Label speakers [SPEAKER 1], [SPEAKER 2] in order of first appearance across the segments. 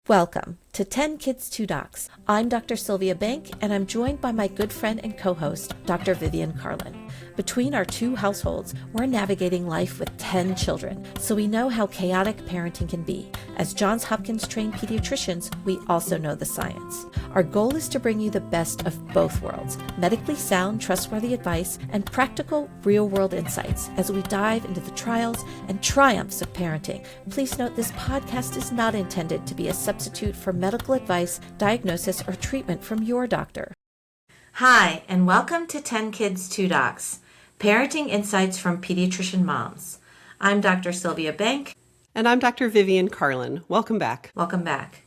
[SPEAKER 1] Welcome to 10 Kids, 2 Docs. I'm Dr. Sylvia Bank, and I'm joined by my good friend and co-host, Dr. Vivian Carlin. Between our two households, we're navigating life with 10 children, so we know how chaotic parenting can be. As Johns Hopkins trained pediatricians, we also know the science. Our goal is to bring you the best of both worlds, medically sound, trustworthy advice, and practical, real-world insights as we dive into the trials and triumphs of parenting. Please note this podcast is not intended to be a substitute for medical advice, diagnosis, or treatment from your doctor. Hi, and welcome to 10 Kids, 2 Docs, Parenting Insights from Pediatrician Moms. I'm Dr. Sylvia Bank.
[SPEAKER 2] And I'm Dr. Vivian Carlin. Welcome back.
[SPEAKER 1] Welcome back.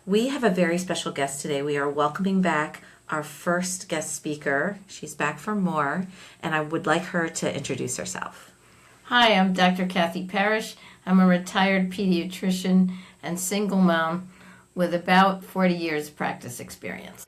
[SPEAKER 1] We have a very special guest today. We are welcoming back our first guest speaker. She's back for more, and I would like her to introduce herself.
[SPEAKER 3] Hi, I'm Dr. Cathy Parrish. I'm a retired pediatrician and single mom with about 40 years practice experience.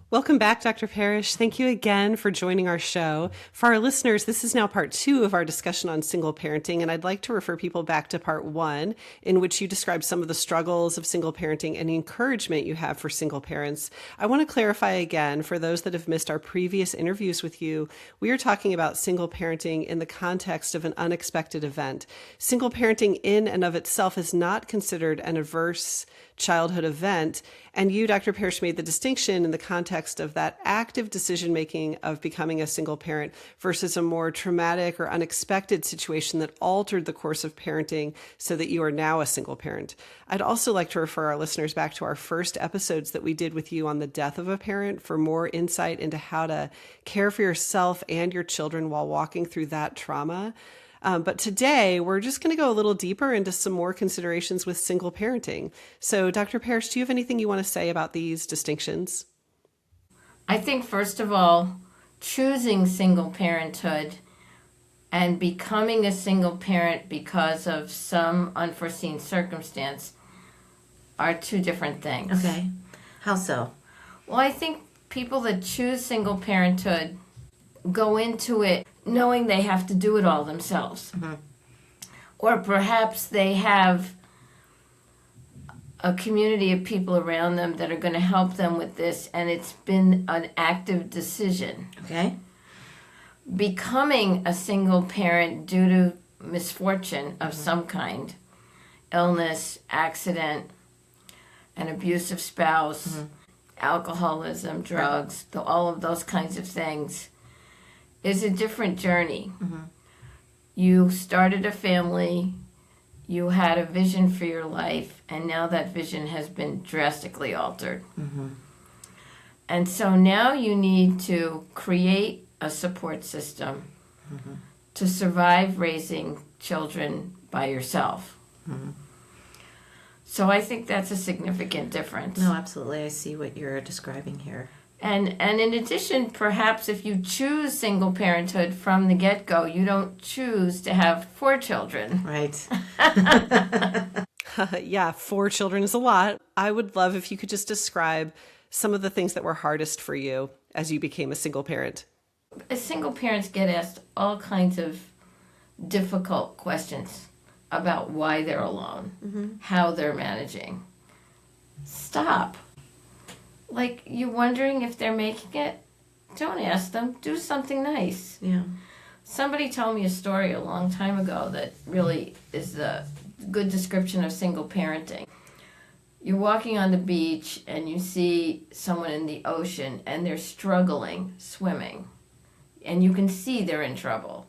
[SPEAKER 2] Welcome back, Dr. Parrish. Thank you again for joining our show. For our listeners, this is now part 2 of our discussion on single parenting, and I'd like to refer people back to part 1, in which you described some of the struggles of single parenting and the encouragement you have for single parents. I want to clarify again, for those that have missed our previous interviews with you, we are talking about single parenting in the context of an unexpected event. Single parenting in and of itself is not considered an adverse childhood event. And you, Dr. Parrish, made the distinction in the context of that active decision-making of becoming a single parent versus a more traumatic or unexpected situation that altered the course of parenting so that you are now a single parent. I'd also like to refer our listeners back to our first episodes that we did with you on the death of a parent for more insight into how to care for yourself and your children while walking through that trauma. But today, we're just going to go a little deeper into some more considerations with single parenting. So, Dr. Parrish, do you have anything you want to say about these distinctions?
[SPEAKER 3] I think, first of all, choosing single parenthood and becoming a single parent because of some unforeseen circumstance are two different things.
[SPEAKER 1] Okay. How so?
[SPEAKER 3] Well, I think people that choose single parenthood go into it knowing they have to do it all themselves. Mm-hmm. Or perhaps they have a community of people around them that are going to help them with this, and it's been an active decision.
[SPEAKER 1] Okay.
[SPEAKER 3] Becoming a single parent due to misfortune of some kind, illness, accident, an abusive spouse, alcoholism, drugs, all of those kinds of things, is a different journey. Mm-hmm. You started a family, you had a vision for your life, and now that vision has been drastically altered. Mm-hmm. And so now you need to create a support system to survive raising children by yourself. Mm-hmm. So I think that's a significant difference.
[SPEAKER 1] No, absolutely. I see what you're describing here.
[SPEAKER 3] And in addition, perhaps if you choose single parenthood from the get-go, you don't choose to have 4 children.
[SPEAKER 1] Right.
[SPEAKER 2] Yeah, 4 children is a lot. I would love if you could just describe some of the things that were hardest for you as you became a single parent.
[SPEAKER 3] As single parents get asked all kinds of difficult questions about why they're alone, how they're managing. Stop. Like, you're wondering if they're making it? Don't ask them. Do something nice.
[SPEAKER 1] Yeah.
[SPEAKER 3] Somebody told me a story a long time ago that really is a good description of single parenting. You're walking on the beach and you see someone in the ocean and they're struggling swimming. And you can see they're in trouble.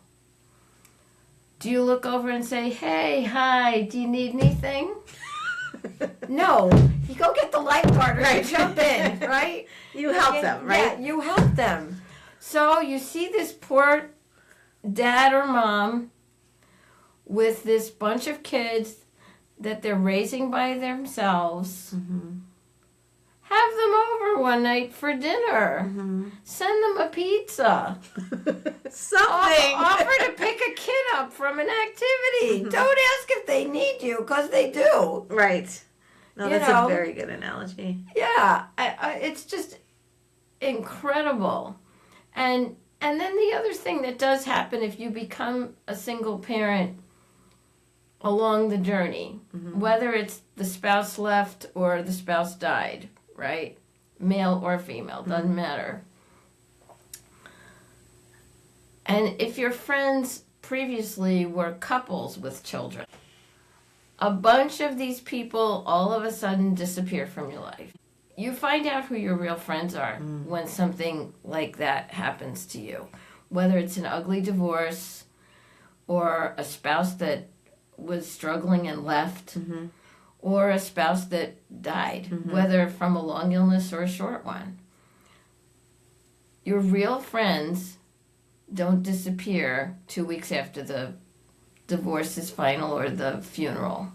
[SPEAKER 3] Do you look over and say, hey, hi, do you need anything? No, you go get the lifeguard and jump in, right?
[SPEAKER 1] You help them, right?
[SPEAKER 3] Yeah, you help them. So you see this poor dad or mom with this bunch of kids that they're raising by themselves. Mm-hmm. Have them over one night for dinner. Mm-hmm. Send them a pizza.
[SPEAKER 1] Something.
[SPEAKER 3] Offer to pick a kid up from an activity. Mm-hmm. Don't ask if they need you, because they do.
[SPEAKER 1] Right. No, that's a very good analogy.
[SPEAKER 3] Yeah, it's just incredible. And then the other thing that does happen if you become a single parent along the journey, whether it's the spouse left or the spouse died, right? Male or female, doesn't matter. And if your friends previously were couples with children, a bunch of these people all of a sudden disappear from your life. You find out who your real friends are when something like that happens to you, whether it's an ugly divorce or a spouse that was struggling and left, or a spouse that died, whether from a long illness or a short one. Your real friends don't disappear 2 weeks after the divorce is final or the funeral.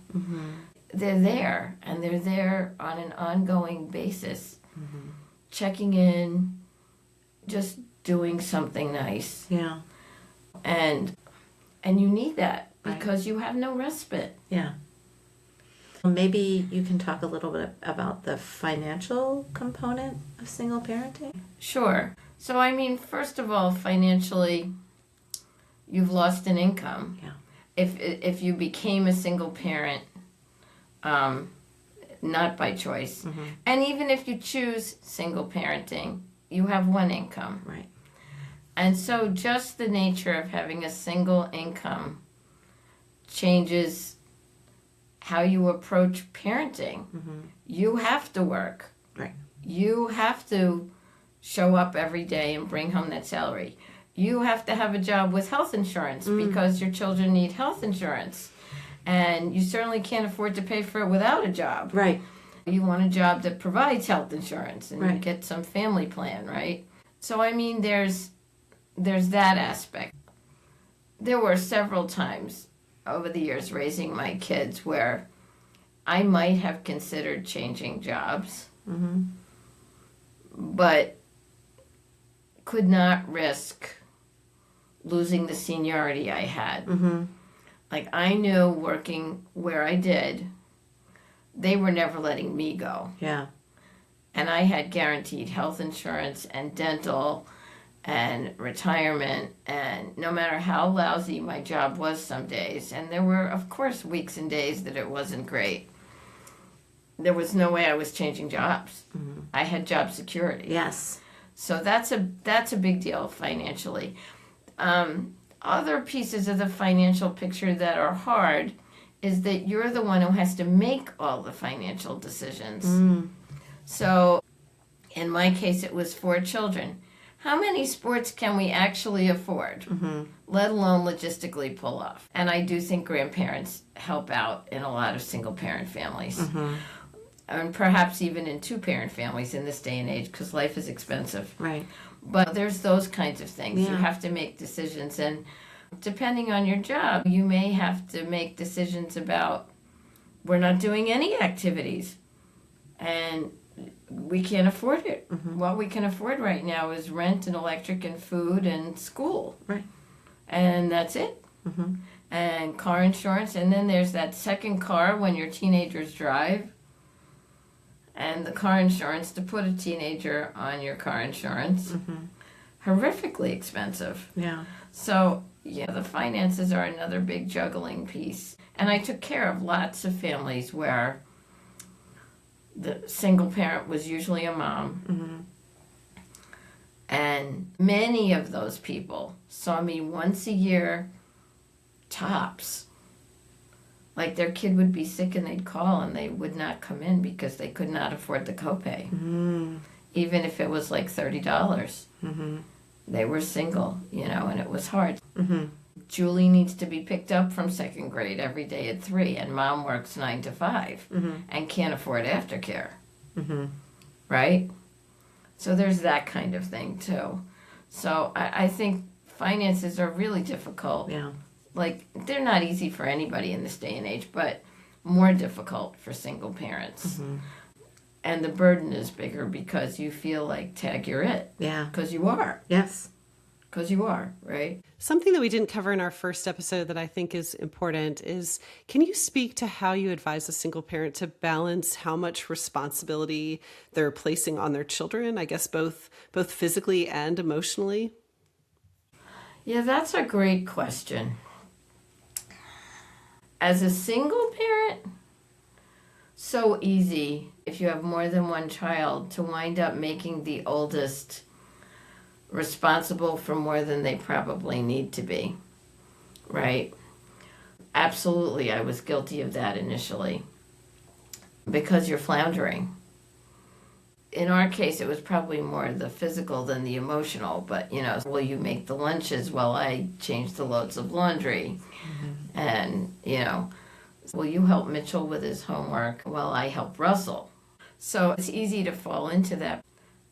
[SPEAKER 3] They're there, and they're there on an ongoing basis, checking in, just doing something nice.
[SPEAKER 1] Yeah.
[SPEAKER 3] And you need that because you have no respite.
[SPEAKER 1] Yeah. Maybe you can talk a little bit about the financial component of single parenting.
[SPEAKER 3] Sure. So, I mean, first of all, financially, you've lost an income.
[SPEAKER 1] Yeah.
[SPEAKER 3] If you became a single parent, not by choice. And even if you choose single parenting, you have one income.
[SPEAKER 1] Right.
[SPEAKER 3] And so just the nature of having a single income changes how you approach parenting. You have to work.
[SPEAKER 1] Right.
[SPEAKER 3] You have to show up every day and bring home that salary. You have to have a job with health insurance because your children need health insurance. And you certainly can't afford to pay for it without a job.
[SPEAKER 1] Right.
[SPEAKER 3] You want a job that provides health insurance and you
[SPEAKER 1] Right.
[SPEAKER 3] get some family plan, right? So, I mean, there's that aspect. There were several times over the years raising my kids where I might have considered changing jobs, but could not risk losing the seniority I had. Like, I knew working where I did, they were never letting me go.
[SPEAKER 1] Yeah.
[SPEAKER 3] And I had guaranteed health insurance and dental and retirement, and no matter how lousy my job was some days, and there were, of course, weeks and days that it wasn't great, there was no way I was changing jobs. I had job security.
[SPEAKER 1] Yes.
[SPEAKER 3] So that's a big deal financially. Other pieces of the financial picture that are hard is that you're the one who has to make all the financial decisions. So in my case, it was 4 children. How many sports can we actually afford, let alone logistically pull off? And I do think grandparents help out in a lot of single-parent families. And perhaps even in 2-parent families in this day and age, because life is expensive.
[SPEAKER 1] Right.
[SPEAKER 3] But there's those kinds of things.
[SPEAKER 1] Yeah.
[SPEAKER 3] You have to make decisions. And depending on your job, you may have to make decisions about, we're not doing any activities. And we can't afford it. What we can afford right now is rent and electric and food and school.
[SPEAKER 1] Right.
[SPEAKER 3] And that's it. And car insurance. And then there's that second car when your teenagers drive. And the car insurance to put a teenager on your car insurance. Horrifically expensive.
[SPEAKER 1] Yeah.
[SPEAKER 3] So, yeah, the finances are another big juggling piece. And I took care of lots of families where the single parent was usually a mom. And many of those people saw me once a year, tops. Like their kid would be sick and they'd call and they would not come in because they could not afford the copay. Even if it was like $30. They were single, and it was hard. Julie needs to be picked up from 2nd grade every day at 3, and mom works 9 to 5 and can't afford aftercare. Right? So there's that kind of thing too. So I think finances are really difficult.
[SPEAKER 1] Yeah.
[SPEAKER 3] Like, they're not easy for anybody in this day and age, but more difficult for single parents. And the burden is bigger because you feel like, tag, you're it.
[SPEAKER 1] Yeah.
[SPEAKER 3] Because you are.
[SPEAKER 1] Yes.
[SPEAKER 3] Because you are, right?
[SPEAKER 2] Something that we didn't cover in our first episode that I think is important is, can you speak to how you advise a single parent to balance how much responsibility they're placing on their children, I guess both physically and emotionally?
[SPEAKER 3] Yeah, that's a great question. As a single parent, so easy if you have more than one child to wind up making the oldest responsible for more than they probably need to be, right? Absolutely, I was guilty of that initially because you're floundering. In our case, it was probably more the physical than the emotional, but will you make the lunches while I change the loads of laundry? Mm-hmm. And, will you help Mitchell with his homework while I help Russell? So it's easy to fall into that.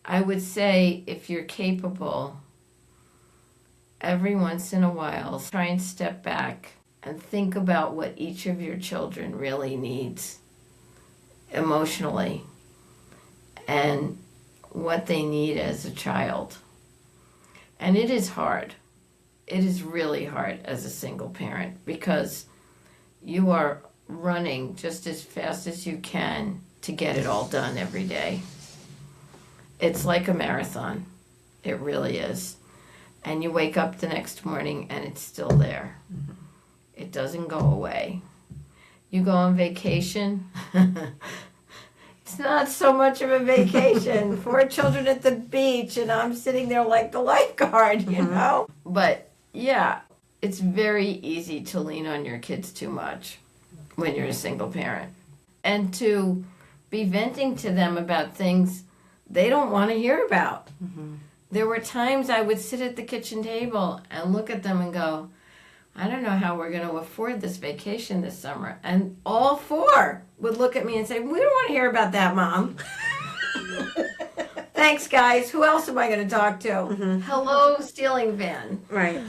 [SPEAKER 3] I would say if you're capable, every once in a while, try and step back and think about what each of your children really needs emotionally and what they need as a child. And it is hard. It is really hard as a single parent because you are running just as fast as you can to get it all done every day. It's like a marathon. It really is. And you wake up the next morning and it's still there. Mm-hmm. It doesn't go away. You go on vacation. It's not so much of a vacation. 4 children at the beach and I'm sitting there like the lifeguard, Mm-hmm. But yeah, it's very easy to lean on your kids too much when you're a single parent. And to be venting to them about things they don't want to hear about. Mm-hmm. There were times I would sit at the kitchen table and look at them and go, I don't know how we're going to afford this vacation this summer. And all 4 would look at me and say, we don't want to hear about that, Mom. Thanks, guys. Who else am I going to talk to? Mm-hmm. Hello, stealing van.
[SPEAKER 1] Right.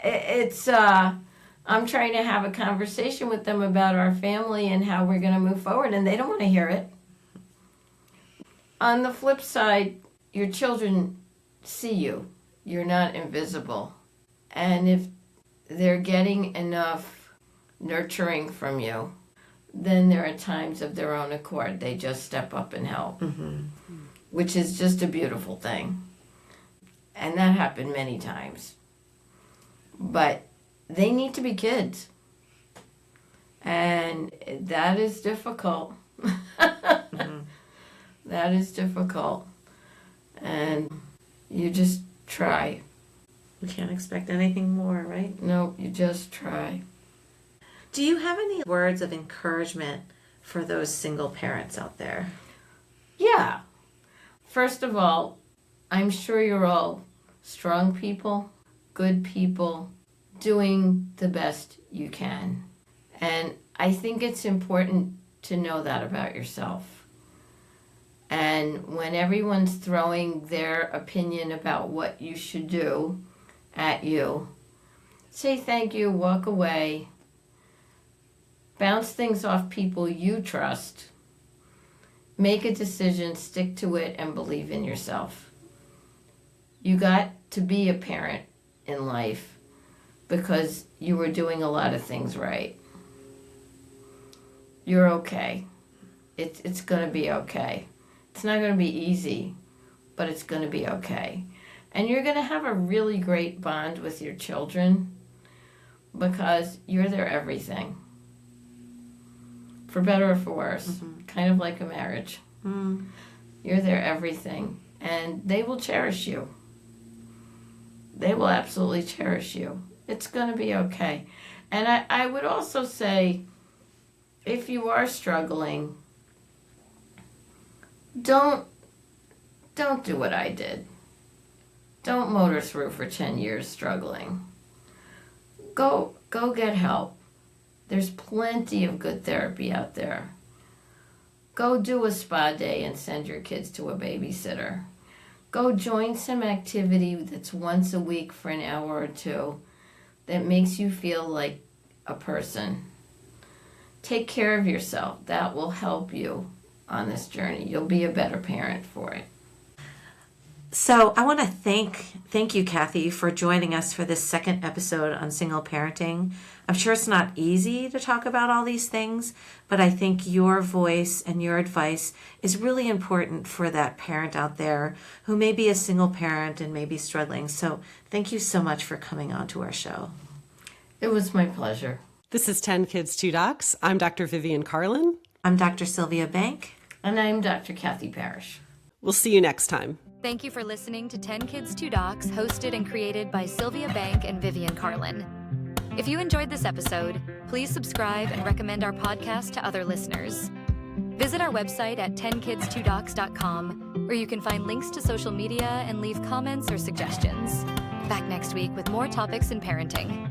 [SPEAKER 3] It's, I'm trying to have a conversation with them about our family and how we're going to move forward, and they don't want to hear it. On the flip side, your children see you. You're not invisible. And if they're getting enough nurturing from you, then there are times of their own accord. They just step up and help, mm-hmm. which is just a beautiful thing. And that happened many times. But they need to be kids. And that is difficult. Mm-hmm. That is difficult. And you just try.
[SPEAKER 1] We can't expect anything more, right?
[SPEAKER 3] No, you just try.
[SPEAKER 1] Do you have any words of encouragement for those single parents out there?
[SPEAKER 3] Yeah. First of all, I'm sure you're all strong people, good people, doing the best you can. And I think it's important to know that about yourself. And when everyone's throwing their opinion about what you should do at you, say thank you, walk away, bounce things off people you trust, make a decision, stick to it, and believe in yourself. You got to be a parent in life because you were doing a lot of things right. You're okay. It's going to be okay. It's not going to be easy, but it's going to be okay. And you're going to have a really great bond with your children because you're their everything. For better or for worse. Mm-hmm. Kind of like a marriage. Mm. You're their everything. And they will cherish you. They will absolutely cherish you. It's going to be okay. And I would also say, if you are struggling, don't do what I did. Don't motor through for 10 years struggling. Go get help. There's plenty of good therapy out there. Go do a spa day and send your kids to a babysitter. Go join some activity that's once a week for an hour or 2 that makes you feel like a person. Take care of yourself. That will help you on this journey. You'll be a better parent for it.
[SPEAKER 1] So I want to thank you, Cathy, for joining us for this second episode on single parenting. I'm sure it's not easy to talk about all these things, but I think your voice and your advice is really important for that parent out there who may be a single parent and may be struggling. So thank you so much for coming on to our show.
[SPEAKER 3] It was my pleasure.
[SPEAKER 2] This is 10 Kids, 2 Docs. I'm Dr. Vivian Carlin.
[SPEAKER 1] I'm Dr. Sylvia Bank.
[SPEAKER 3] And I'm Dr. Cathy Parrish.
[SPEAKER 2] We'll see you next time.
[SPEAKER 4] Thank you for listening to 10 Kids, 2 Docs, hosted and created by Sylvia Bank and Vivian Carlin. If you enjoyed this episode, please subscribe and recommend our podcast to other listeners. Visit our website at 10kids2docs.com, where you can find links to social media and leave comments or suggestions. Back next week with more topics in parenting.